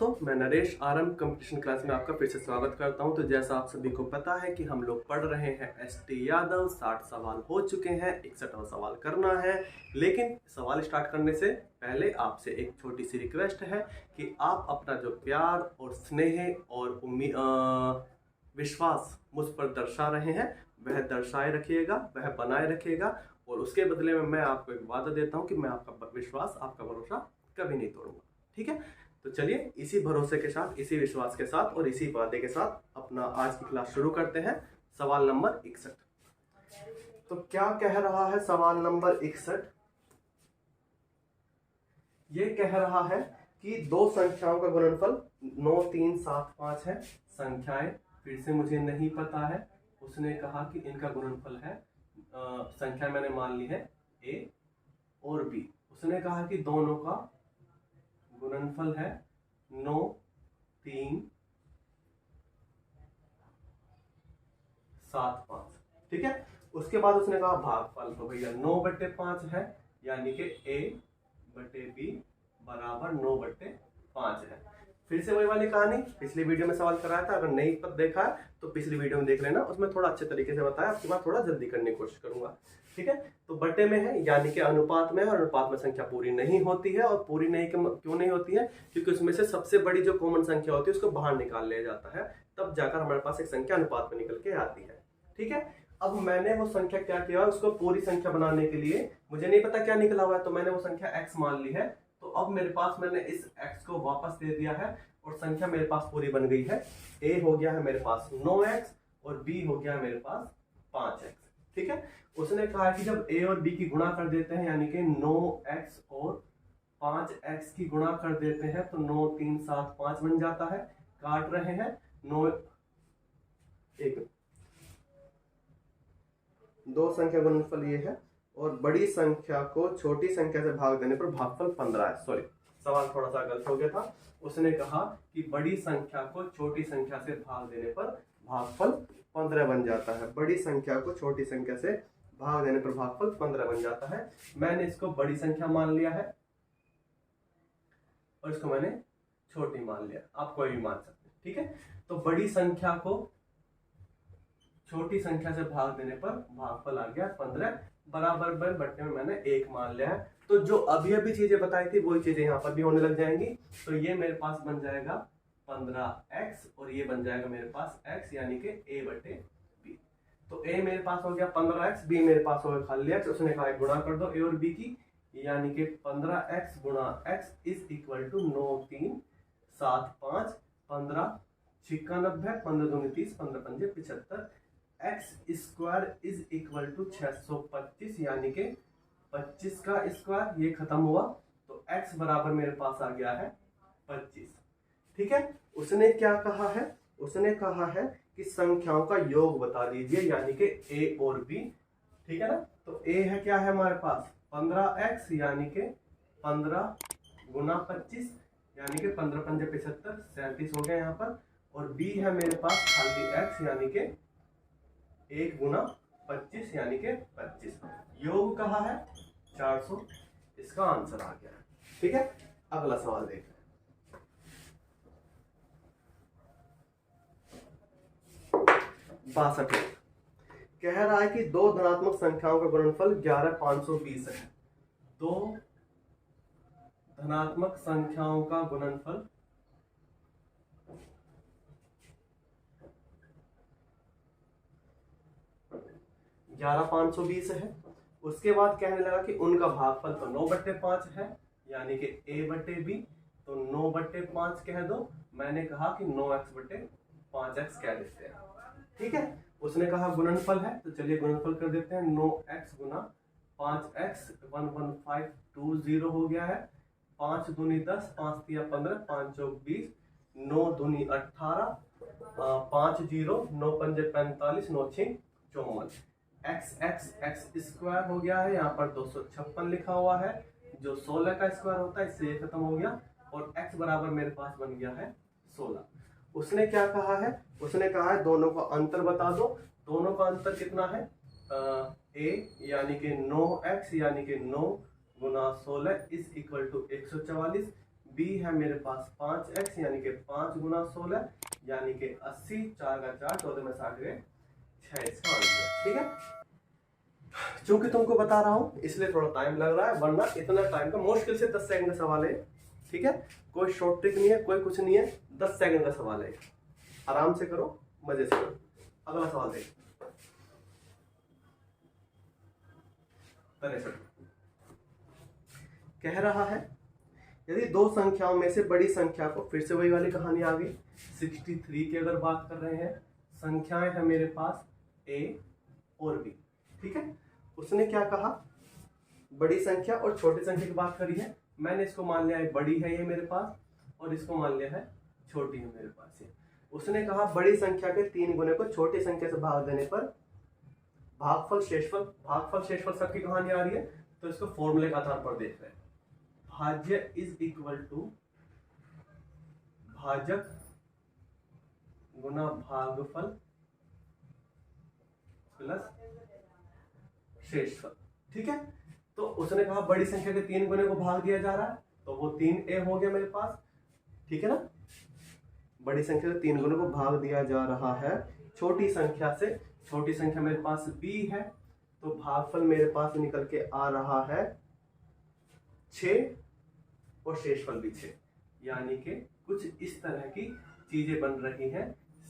दोस्तों, मैं Naresh RM competition class में आपका फिर से स्वागत करता हूं। तो जैसा आप सभी को पता है कि हम लोग पढ़ रहे हैं एसटी यादव। 60 सवाल हो चुके हैं, 61वां सवाल करना है। लेकिन सवाल स्टार्ट करने से पहले आपसे एक छोटी सी रिक्वेस्ट है कि आप अपना जो प्यार और स्नेह और विश्वास मुझ पर दर्शा रहे हैं वह दर्शाए रखिएगा, वह बनाए रखिएगा। और उसके बदले में मैं आपको एक वादा देता हूँ कि मैं आपका विश्वास, आपका भरोसा कभी नहीं तोड़ूंगा। ठीक है, तो चलिए इसी भरोसे के साथ, इसी विश्वास के साथ और इसी वादे के साथ अपना आज की क्लास शुरू करते हैं। सवाल नंबर 61। तो क्या कह रहा है सवाल नंबर 61? ये कह रहा है कि दो संख्याओं का गुणनफल 9, 3, 7, 5 है। संख्याएं फिर से मुझे नहीं पता है। उसने कहा कि इनका गुणनफल है, संख्या मैंने मान ली है A और B। उसने कहा कि दोनों का गुणनफल है 9, 3, 7, 5। ठीक है, उसके बाद उसने कहा भागफल। तो भैया 9/5 है, यानी कि A/B बराबर 9/5 है। फिर से वही वाली कहानी, पिछली वीडियो में सवाल कराया था। अगर नहीं देखा है तो पिछली वीडियो में देख लेना, उसमें थोड़ा अच्छे तरीके से बताया। आपके बाद थोड़ा जल्दी करने की कोशिश करूंगा। ठीक है, तो बटे में है यानी कि अनुपात में है, और अनुपात में संख्या पूरी नहीं होती है। और पूरी नहीं क्यों नहीं होती है? क्योंकि उसमें से सबसे बड़ी जो कॉमन संख्या होती है उसको बाहर निकाल लिया जाता है, तब जाकर हमारे पास एक संख्या अनुपात में निकल के आती है। ठीक है, अब मैंने वो संख्या क्या किया, उसको पूरी संख्या बनाने के लिए मुझे नहीं पता क्या निकला हुआ है, तो मैंने वो संख्या x मान ली है। तो अब मेरे पास, मैंने इस x को वापस दे दिया है और संख्या मेरे पास पूरी बन गई है। a हो गया है मेरे पास 9x और b हो गया है मेरे पास 5x। ठीक है, उसने कहा कि जब a और b की गुणा कर देते हैं, यानी कि 9x और 5x की गुणा कर देते हैं, तो 9, 3, 7, 5 बन जाता है। काट रहे हैं 9, एक दो संख्या गुणनफल ये है, और बड़ी संख्या को छोटी संख्या से भाग देने पर भागफल 15 है। सॉरी, सवाल थोड़ा सा गलत हो गया था। उसने कहा कि बड़ी संख्या को छोटी संख्या से भाग देने पर भागफल 15 बन जाता है। बड़ी संख्या को छोटी संख्या से भाग देने पर भागफल 15 बन जाता है। मैंने इसको बड़ी संख्या मान लिया है और इसको मैंने छोटी मान लिया। आप कोई भी मान सकते हैं। ठीक है, तो बड़ी संख्या को छोटी संख्या से भाग देने पर भागफल आ गया 15, बराबर बट्टे में मैंने 1 मान लिया है। तो जो अभी अभी चीजें बताई थी वही चीजें यहाँ पर भी होने लग जाएंगी। तो ये मेरे पास बन जाएगा 15x और ये बन जाएगा मेरे पास x, यानी कि a/b। तो a मेरे पास हो गया 15x, b मेरे पास हो गया खाली x। उसने कहा गुणा कर दो a और b की, यानी कि 15x गुणा x इज इक्वल टू 9, 3, 7, 5, 15 6 90, 15 दूनी 30, 15 पंजे 75। x square is equal to 625, यानी कि 25 का स्क्वायर, ये खत्म हुआ तो x बराबर मेरे पास आ गया है 25। ठीक है, उसने क्या कहा है? उसने कहा है कि संख्याओं का योग बता दीजिए, यानी कि a और b। ठीक है ना, तो a है क्या है हमारे पास 15x, यानी कि 15 गुना 25, यानी कि 15 पंजे 75, 37 हो गया यहाँ पर। और b है मेरे पास खाली x, यानी कि 1 गुना 25, यानी कि 25। योग कहा है 400, इसका आंसर आ गया है। ठीक है, अगला सवाल देखते हैं। 62 कह रहा है कि दो धनात्मक संख्याओं का गुणनफल 11,520 है। दो धनात्मक संख्याओं का गुणनफल 11,520 है। उसके बाद कहने लगा कि उनका भागफल तो 9/5 है, यानी कि a/b। तो 9/5 कह दो। मैंने कहा कि 9x/5x कह देते हैं। ठीक है, उसने कहा गुणनफल है, तो चलिए गुणनफल कर देते हैं। 9x गुना 5x 11520 हो गया है। 5 दूनी 10, 5 तिया 15, 5 चौक 20, 9 दूनी 18, 5 0, 9 पंजे 45, 9 6 54। x स्क्वायर हो गया है, यहाँ पर 256 लिखा हुआ है, जो 16 का स्क्वायर होता है, इससे ये खत्म हो गया। और x बराबर मेरे पास बन गया है 16। उसने क्या कहा है? उसने कहा है दोनों का अंतर बता दो। दोनों का अंतर कितना है? a यानी कि 9x, यानी कि 9 गुना 16 इज इक्वल टू 144। b है मेरे पास 5x यानी कि 5 गुना 16 यानी कि 80, 4 का 4, 14 में 60 गए 6 इसका आंसर। ठीक है, चूंकि तुमको बता रहा हूं इसलिए थोड़ा टाइम लग रहा है, वरना इतना टाइम का मुश्किल से 10 सेकंड का सवाल है। ठीक है, कोई शॉर्ट ट्रिक नहीं है, कोई कुछ नहीं है, 10 सेकंड का सवाल है, आराम से करो, मजे से करो। अगला सवाल देखो, 63 कह रहा है यदि दो संख्याओं में से बड़ी संख्या को, फिर से वही वाली कहानी आ गई, 63 की अगर बात कर रहे हैं, संख्याएं हैं मेरे पास a और b। ठीक है, उसने क्या कहा, बड़ी संख्या और छोटी संख्या की बात करी है, मैंने इसको मान लिया है बड़ी है ये मेरे पास, और इसको मान लिया है छोटी है मेरे पास ये। उसने कहा बड़ी संख्या के 3 गुने को छोटी संख्या से भाग देने पर भागफल शेषफल, भागफल शेषफल सबकी कहानी आ रही है, तो इसको फॉर्मूले के आधार पर देख रहे हैं। भाज्य इज इक्वल टू भाजक गुना भागफल प्लस शेषफल। ठीक है, तो उसने कहा बड़ी संख्या के 3 गुने को भाग दिया जा रहा है, तो वो 3a हो गया मेरे पास। ठीक है ना, बड़ी संख्या के 3 गुने को भाग दिया जा रहा है छोटी संख्या से, छोटी संख्या मेरे पास b है, तो भागफल मेरे पास निकल के आ रहा है 6 और शेषफल भी 6, यानी कि कुछ इस तरह की चीजें बन रही हैं।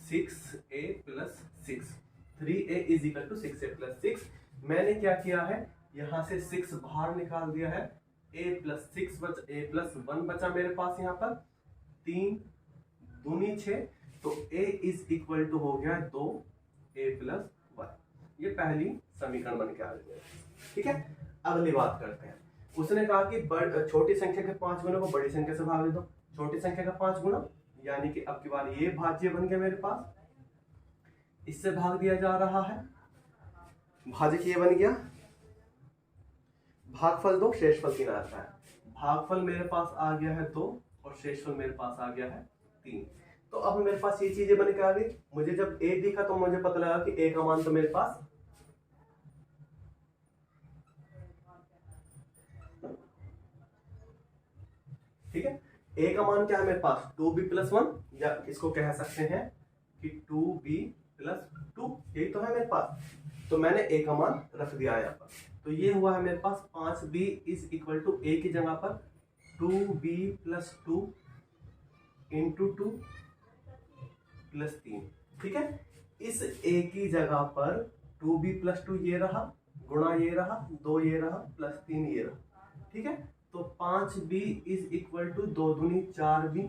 6a plus 6, 3a is equal to 6a plus 6। मैंने क्या किया है, यहां से 6 बाहर निकाल दिया है, a प्लस 6 बचा, a प्लस 1 बचा मेरे पास यहाँ पर, 3 दूनी 6, तो a इज इक्वल टू हो गया 2a प्लस 1। ये पहली समीकरण बन के आ गई है। ठीक है, अगली बात करते हैं। उसने कहा कि छोटी संख्या के 5 गुना को बड़ी संख्या से भाग दे दो, छोटी संख्या का 5 गुना, यानी कि अब की बार ये भाज्य बन गया मेरे पास, इससे भाग दिया जा रहा है, भाजक ये बन गया, भागफल 2 शेषफल 3 आता है, भागफल मेरे पास आ गया है 2 और शेषफल मेरे पास आ गया है 3। तो अब मेरे पास ये चीजें बन के आ गई। मुझे जब a दिखा तो मुझे पता लगा कि a का मान तो मेरे पास ठीक है, a का मान क्या है मेरे पास 2b प्लस 1, या इसको कह सकते हैं कि 2b प्लस 2, यही तो है मेरे पास, तो मैंने a का मान रख दिया यहाँ पर, तो ये हुआ है मेरे पास 5b is equal to a की जगह पर 2b प्लस 2 इंटू 2 प्लस 3। ठीक है, इस a की जगह पर 2b प्लस 2 ये रहा, गुणा ये रहा, 2 ये रहा, प्लस 3 ये रहा। ठीक है, तो 5b इज इक्वल टू 2 दूनी 4b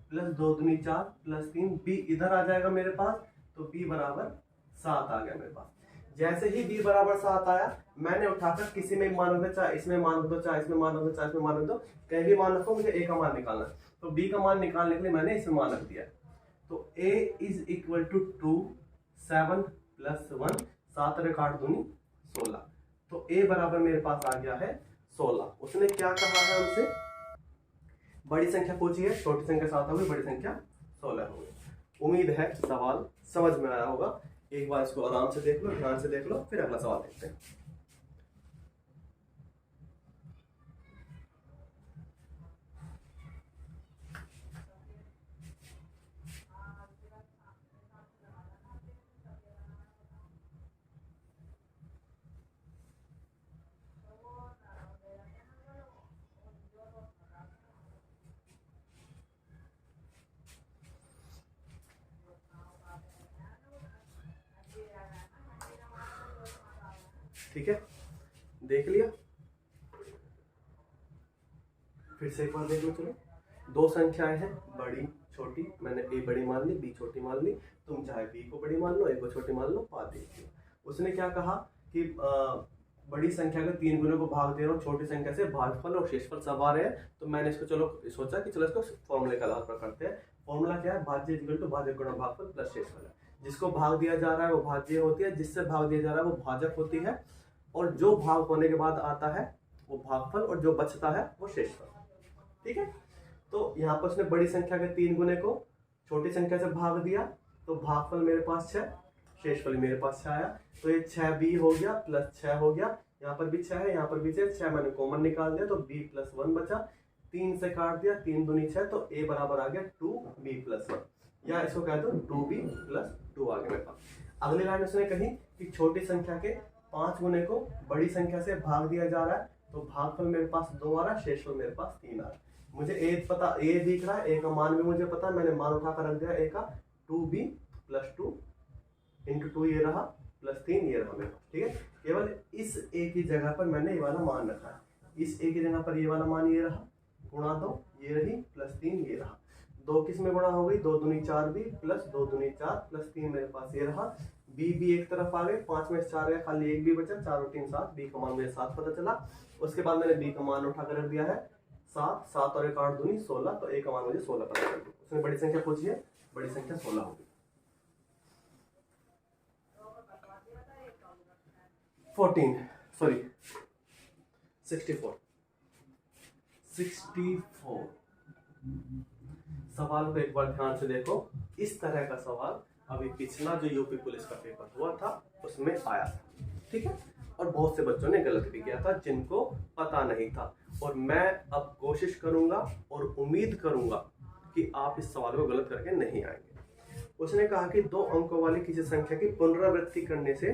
प्लस 2 दूनी 4 प्लस 3, b इधर आ जाएगा मेरे पास, तो b बराबर 7 आ गया मेरे पास। जैसे ही b बराबर 7 आया, मैंने उठाकर किसी में मान रख दो, चाहे इसमें मान रख दो, चाहे इसमें मान रख दो, चाहे इसमें मान रख दो, कहीं भी मान रखो, मुझे a का मान निकालना है, तो b का मान निकालने के लिए मैंने इसमें मान रख दिया, तो a is equal to 2, 7 plus 1, 7 रे काट दूनी 16, तो a बराबर मेरे पास आ गया है 16। उसने क्या कहा है हमसे, बड़ी संख्या पूछी है, छोटी संख्या 7 होगी, बड़ी संख्या 16 होगी। उम्मीद है सवाल समझ में आया होगा। एक बार इसको आराम से देख लो, ध्यान से देख लो, फिर अगला सवाल देखते हैं। ठीक है, देख लिया, फिर से एक बार देख लो। चलो, दो संख्याएं हैं, बड़ी छोटी, मैंने a बड़ी मान ली, b छोटी मान ली, तुम चाहे b को बड़ी मान लो, a को छोटी मान लो, बात देखिए। उसने क्या कहा कि बड़ी संख्या के 3 गुने को भाग दे रहा हूँ छोटी संख्या से, भागफल और शेषफल सब आ रहे हैं, तो मैंने इसको चलो सोचा कि चलो इसको फॉर्मूले का आधार पर करते हैं। फॉर्मूला क्या है, भाज्य इक्वल टू भाजक गुणा भागफल प्लस शेषफल है। जिसको भाग दिया जा रहा है वो भाज्य होती है, जिससे भाग दिया जा रहा है वो भाजक होती है, और जो भाग होने के बाद आता है वो भागफल, और जो बचता है वो शेषफल। ठीक है, तो यहाँ पर उसने बड़ी संख्या के 3 गुने को छोटी संख्या से भाग दिया, तो भागफल मेरे पास 6, शेषफल मेरे पास 6 आया, तो ये 6b हो गया प्लस 6 हो गया, यहाँ पर भी 6 है, यहाँ पर भी 6, मैंने कॉमन निकाल दिया, तो b प्लस 1 बचा, 3 से काट दिया, 3 दूनी 6, तो a बराबर आ गया 2b+1, या इसको कह दो 2b+2 आ गया मेरे पास। अगली लाइन उसने कही कि छोटी संख्या के 5 गुने को बड़ी संख्या से भाग दिया जा रहा है, तो भागफल मेरे पास 2 आ रहा है, शेषफल मेरे पास 3 आ रहा है। मुझे a पता, a दिख रहा है, a का मान भी मुझे पता है, मैंने मान उठाकर रख दिया a का, 2b+2 इंटू 2 ये रहा, +3 ये रहा मेरे पास, ठीक है। केवल इस a की जगह पर मैंने ये वाला मान रखा है, इस a की जगह पर ये वाला मान ये रहा, गुणा 2 ये रही, +3 ये रहा, 2 किस में गुणा हो गई, 2 दूनी 4b प्लस 2 दूनी 4 +3 मेरे पास ये रहा, b एक तरफ आ गए, 5 में 4 गया, खाली 1 भी बचा, 4 और 3 7, b का मान मुझे 7 पता चला। उसके बाद मैंने b का मान उठाकर रख दिया है 7, 7 और 1 8 दूनी 16, तो a का मान मुझे 16 पता चल गया। उसने बड़ी संख्या पूछी है, बड़ी संख्या 16 होगी। 64 सवाल को एक बार ध्यान से देखो। इस तरह का सवाल अभी पिछला जो यूपी पुलिस का पेपर हुआ था उसमें आया था, ठीक है, और बहुत से बच्चों ने गलत भी किया था जिनको पता नहीं था। और मैं अब कोशिश करूंगा और उम्मीद करूंगा कि आप इस सवाल को गलत करके नहीं आएंगे। उसने कहा कि 2 अंकों वाली किसी संख्या की पुनरावृत्ति करने से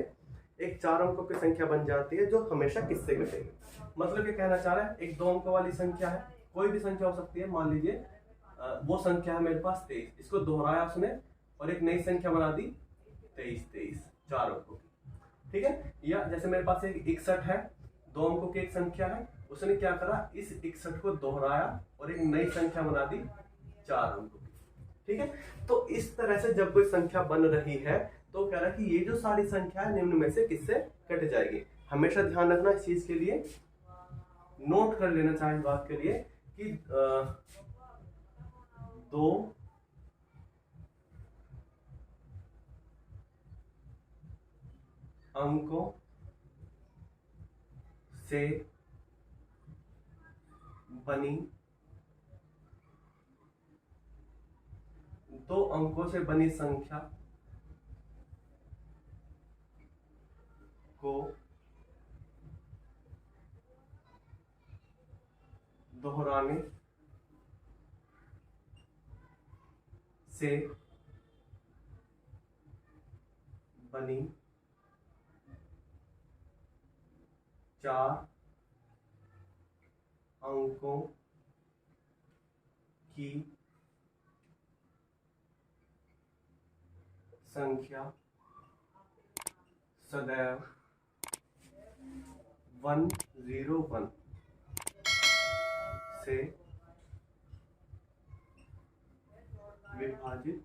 एक 4 अंकों की संख्या बन जाती है जो हमेशा किससे घटेगी। मतलब ये कहना चाह रहा है, एक 2 अंकों वाली संख्या है, कोई भी संख्या हो सकती है, मान लीजिए वो संख्या है मेरे पास 23, इसको दोहराया उसने और एक नई संख्या बना दी 23 4 अंकों की, ठीक है। या जैसे मेरे पास एक 61 है, 2 अंकों की एक संख्या है, उसने क्या करा, इस 61 को दोहराया और एक नई संख्या बना दी 4 अंकों की, ठीक है। तो इस तरह से जब कोई संख्या बन रही है तो कह रहा है कि ये जो सारी संख्या है निम्न में से किससे कट जाएगी। हमेशा ध्यान रखना इस चीज के लिए, नोट कर लेना चाहिए इस बात के लिए कि 2 अंकों से बनी 2 अंकों से बनी संख्या को दोहराने से बनी 4 अंकों की संख्या सदैव 101 से विभाजित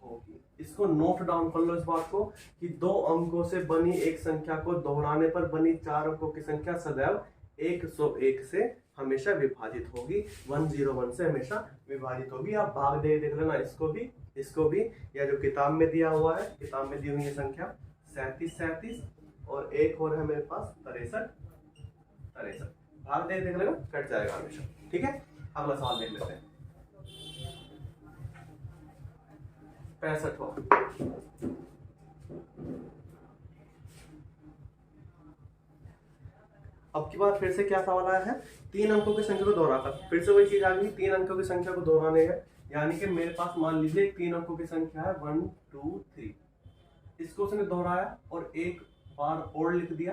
होगी। इसको नोट डाउन कर लो इस बात को कि 2 अंकों से बनी एक संख्या को दोहराने पर बनी 4 अंकों की संख्या सदैव 101 से हमेशा विभाजित होगी, 101 से हमेशा विभाजित होगी। आप भाग दे देख लेना इसको भी, या जो किताब में दिया हुआ है, किताब में दी हुई है संख्या 37 और एक और है मेरे पास 63, भाग दे देख लेना, कट जाएगा हमेशा, ठीक है। अगला सवाल देख लेते हैं, 65वां। अब की बार फिर से क्या सवाल आया है, 3 अंकों की संख्या को दोहराकर, फिर से वही चीज आ गई, 3 अंकों की संख्या को दोहराने है, यानी कि मेरे पास मान लीजिए 3 अंकों की संख्या है 1 2 3, इसको उसने दोहराया और एक बार और लिख दिया।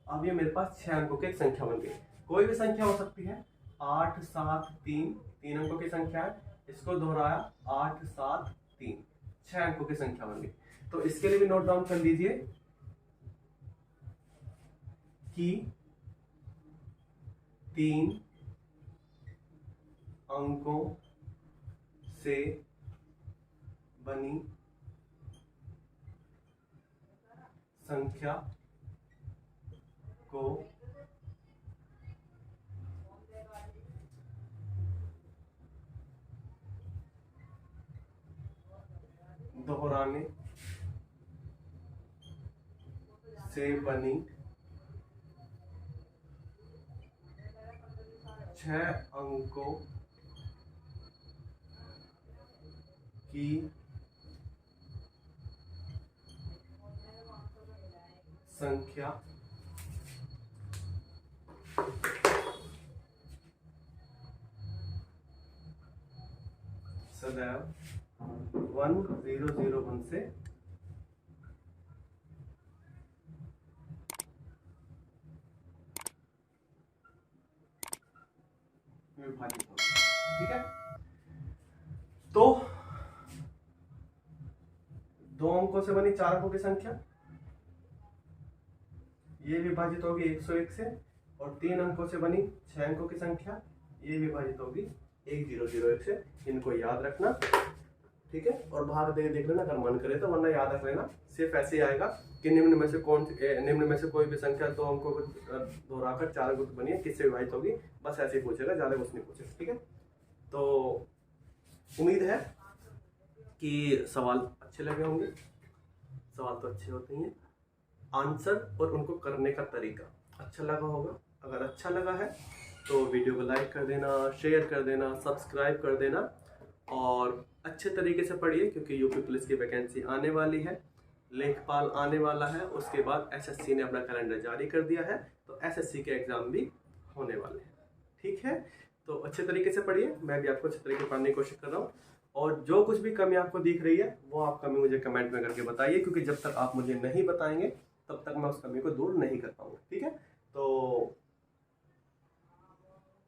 अब ये मेरे पास 6 अंकों की एक संख्या बन गई। कोई भी संख्या हो सकती है, 8 7 3, 3 अंकों की संख्या है, इसको दोहराया 8 7 3, 6 अंकों की संख्या बन गई। तो इसके लिए भी नोट डाउन कर लीजिए कि 3 अंकों से बनी संख्या को दोहराने से बनी 6 अंकों की संख्या बताया 1001 से विभाजित होगी। ठीक है, तो 2 अंकों से बनी 4 अंकों की संख्या, ये विभाजित होगी 101 से, और 3 अंकों से बनी 6 अंकों की संख्या, ये विभाजित होगी 1001 से। इनको याद रखना, ठीक है, और भाग दे देख लेना अगर मन करे तो, वरना याद रख लेना। सिर्फ ऐसे ही आएगा कि निम्न में से कोई भी संख्या 2 अंकों को दोहराकर 4 अंकों की बनी है, किससे विभाजित होगी, बस ऐसे ही पूछेगा, ज्यादा कुछ नहीं पूछेगा। ठीक है, तो उम्मीद है कि सवाल अच्छे लगे होंगे। सवाल तो अच्छे होते ही हैं, आंसर और उनको करने का तरीका अच्छा लगा होगा। अगर अच्छा लगा है तो वीडियो को लाइक कर देना, शेयर कर देना, सब्सक्राइब कर देना, और अच्छे तरीके से पढ़िए, क्योंकि यूपी पुलिस की वैकेंसी आने वाली है, लेखपाल आने वाला है, उसके बाद एसएससी ने अपना कैलेंडर जारी कर दिया है, तो एसएससी के एग्जाम भी होने वाले हैं। ठीक है, तो अच्छे तरीके से पढ़िए, मैं भी आपको अच्छे तरीके से पढ़ने की कोशिश कर रहा हूँ, और जो कुछ भी कमी आपको दिख रही है वो आप कमी मुझे कमेंट में करके बताइए, क्योंकि जब तक आप मुझे नहीं बताएंगे तब तक मैं उस कमी को दूर नहीं कर पाऊंगा। ठीक है, तो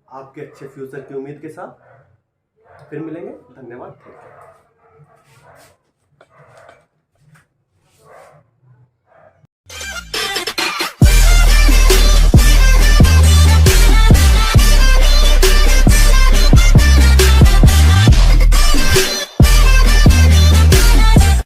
आपके अच्छे फ्यूचर की उम्मीद के साथ फिर मिलेंगे। धन्यवाद।